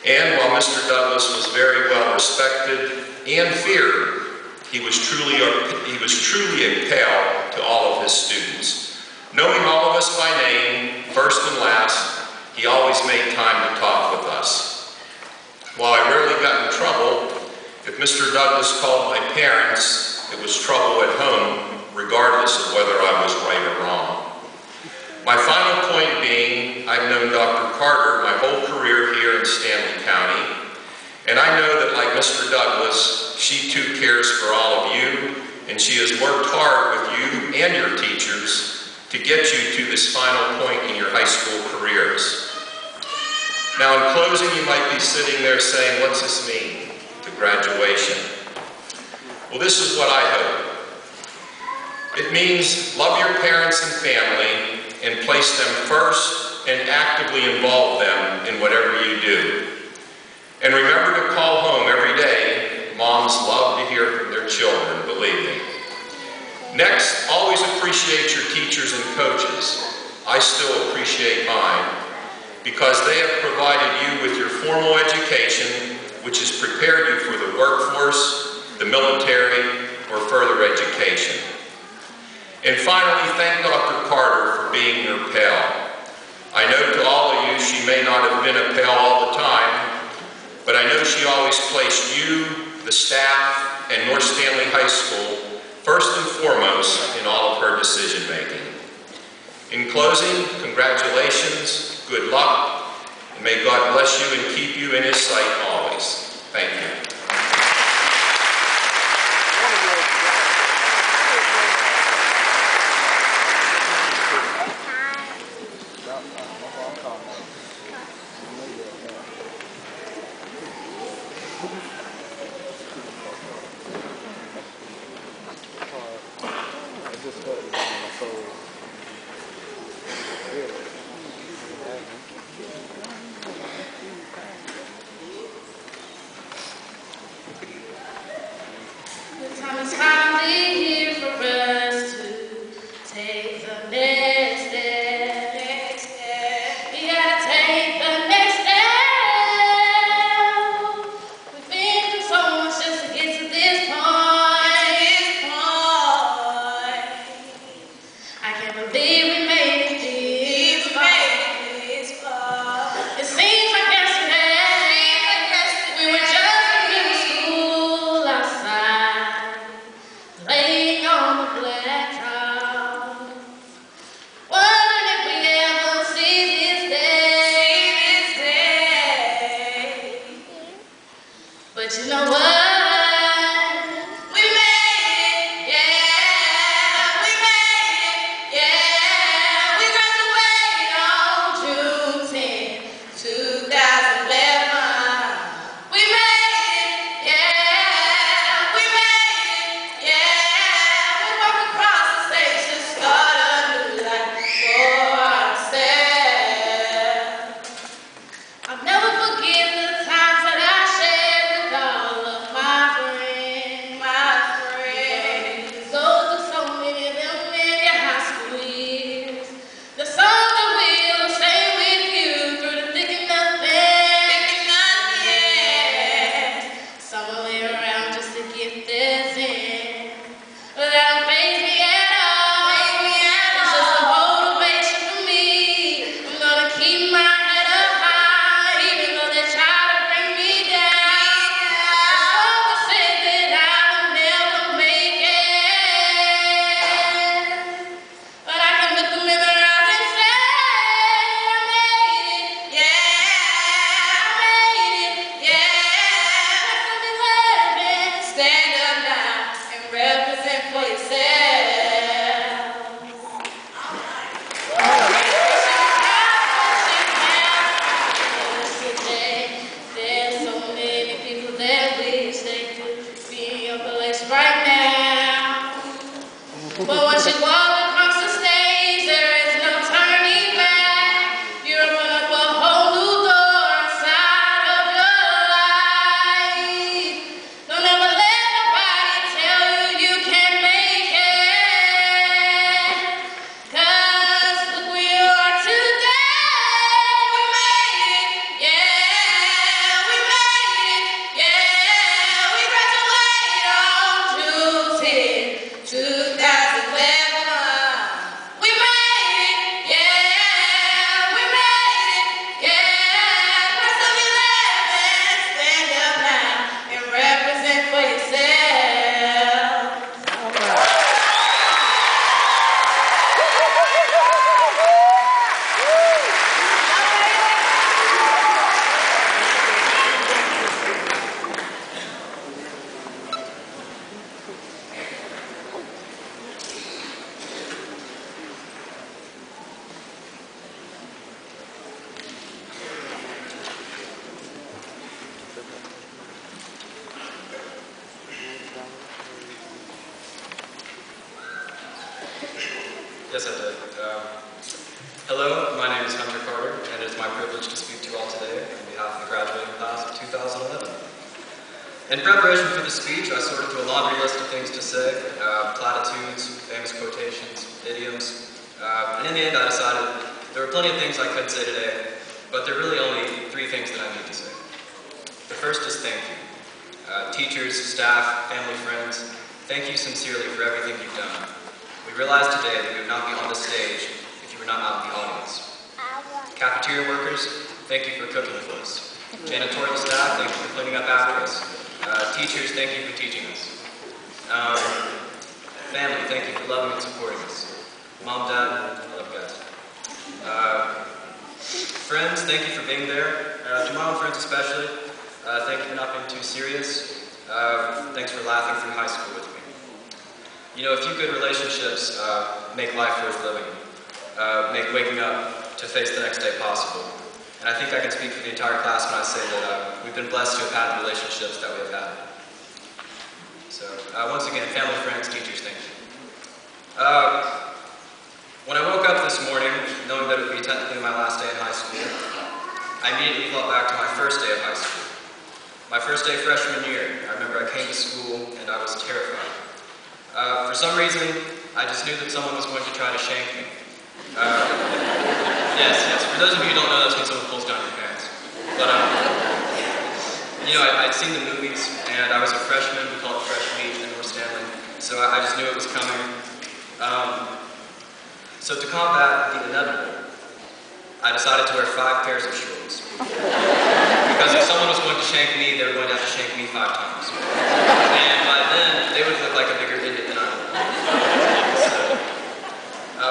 And while Mr. Douglas was very well respected and feared, he was truly a pal to all of his students. Knowing all of us by name, first and last, he always made time to talk with us. While I rarely got in trouble, if Mr. Douglas called my parents, it was trouble at home, regardless of whether I was right or wrong. My final point being, I've known Dr. Carter my whole career here in Stanley County, and I know that like Mr. Douglas, she too cares for all of you, and she has worked hard with you and your teachers to get you to this final point in your high school careers. Now in closing, you might be sitting there saying, what's this mean to graduation? Well, this is what I hope. It means love your parents and family and place them first and actively involve them in whatever you do. And remember to call home every day. Moms love to hear from their children, believe me. Next, always appreciate your teachers and coaches. I still appreciate mine because they have provided you with your formal education, which has prepared you for the workforce, the military, or further education. And finally, thank Dr. Carter for being your pal. I know to all of you, she may not have been a pal all the time, but I know she always placed you, the staff, and North Stanley High School first and foremost in all of her decision-making. In closing, congratulations, good luck, and may God bless you and keep you in His sight always. Thank you. Yes, I did. Hello, my name is Hunter Carter, and it is my privilege to speak to you all today on behalf of the graduating class of 2011. In preparation for the speech, I sorted through a laundry list of things to say, platitudes, famous quotations, idioms, and in the end I decided there were plenty of things I could say today, but there are really only 3 things that I need to say. The first is thank you. Teachers, staff, family, friends, thank you sincerely for everything you've done. We realize today that we would not be on the stage if you were not out in the audience. Cafeteria workers, thank you for cooking for us. Janitorial staff, thank you for cleaning up after us. Teachers, thank you for teaching us. Family, thank you for loving and supporting us. Mom, Dad, I love you guys. Friends, thank you for being there. To my own friends especially, thank you for not being too serious. Thanks for laughing through high school with me. You know, a few good relationships make life worth living, make waking up to face the next day possible. And I think I can speak for the entire class when I say that we've been blessed to have had the relationships that we have had. So, once again, family, friends, teachers, thank you. When I woke up this morning, knowing that it would be technically my last day in high school, I immediately thought back to my first day of high school. My first day freshman year, I remember I came to school and I was terrified. For some reason, I just knew that someone was going to try to shank me. Yes. For those of you who don't know, that's when someone pulls down your pants. But, you know, I'd seen the movies, and I was a freshman. We call it fresh meat in North Stanley. So I just knew it was coming. So to combat the inevitable, I decided to wear 5 pairs of shorts. Because if someone was going to shank me, they were going to have to shank me 5 times. And by then, they would look like a bigger idiot than I would. So,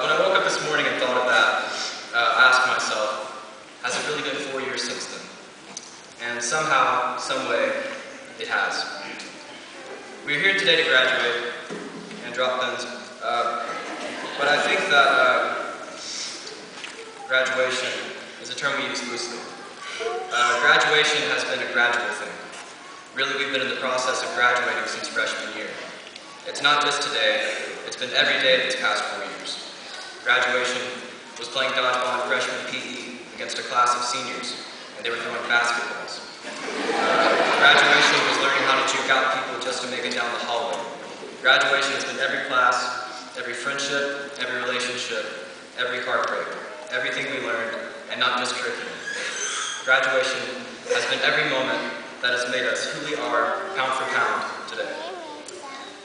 when I woke up this morning and thought of that, I asked myself, has it really been 4 years since then? And somehow, some way, it has. We're here today to graduate and drop pins, but I think that graduation is a term we use loosely. Graduation has been a gradual thing. Really, we've been in the process of graduating since freshman year. It's not just today, it's been every day of these past 4 years. Graduation was playing dodgeball in freshman PE against a class of seniors, and they were throwing basketballs. Graduation was learning how to juke out people just to make it down the hallway. Graduation has been every class, every friendship, every relationship, every heartbreak, everything we learned, and not just curriculum. Graduation has been every moment that has made us who we are, pound for pound, today.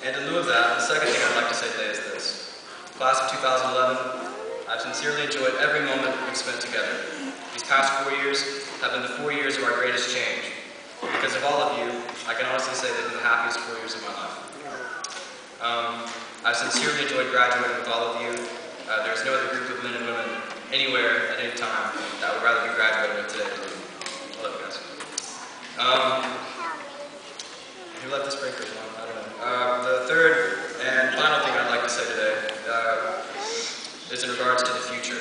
And in lieu of that, the second thing I'd like to say today is this. Class of 2011, I've sincerely enjoyed every moment we've spent together. These past 4 years have been the 4 years of our greatest change. Because of all of you, I can honestly say they've been the happiest 4 years of my life. I've sincerely enjoyed graduating with all of you. There's no other group of men and women anywhere at any time that would rather be graduating with today. I love you guys. Who left the sprinklers on? I don't know. The third and final thing I'd like to say today is in regards to the future.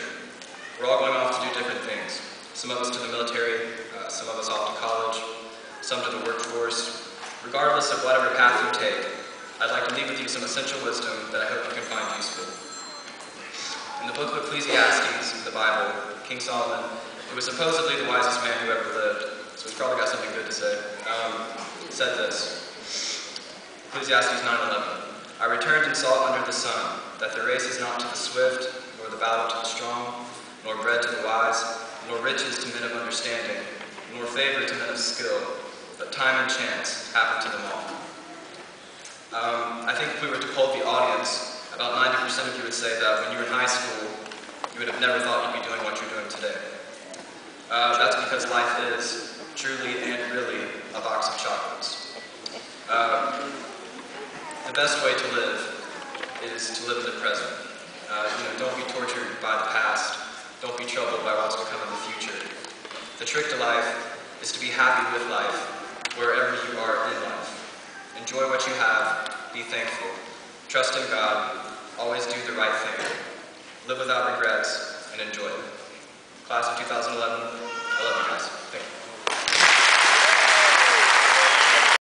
We're all going off to do different things. Some of us to the military, some of us off to college, some to the workforce. Regardless of whatever path you take, I'd like to leave with you some essential wisdom that I hope you can find useful. In the book of Ecclesiastes, the Bible, King Solomon, who was supposedly the wisest man who ever lived, so he's probably got something good to say, said this. Ecclesiastes 9:11. I returned and saw under the sun that the race is not to the swift, nor the battle to the strong, nor bread to the wise, nor riches to men of understanding, nor favor to men of skill, but time and chance happen to them all. I think if we were to poll the audience, about 90% of you would say that when you were in high school, you would have never thought you'd be doing what you're doing today. That's because life is truly and really a box of chocolates. The best way to live is to live in the present. Don't be tortured by the past. Don't be troubled by what's to come in the future. The trick to life is to be happy with life, wherever you are in life. Enjoy what you have, be thankful, trust in God, always do the right thing, live without regrets, and enjoy it. Class of 2011, I love you guys.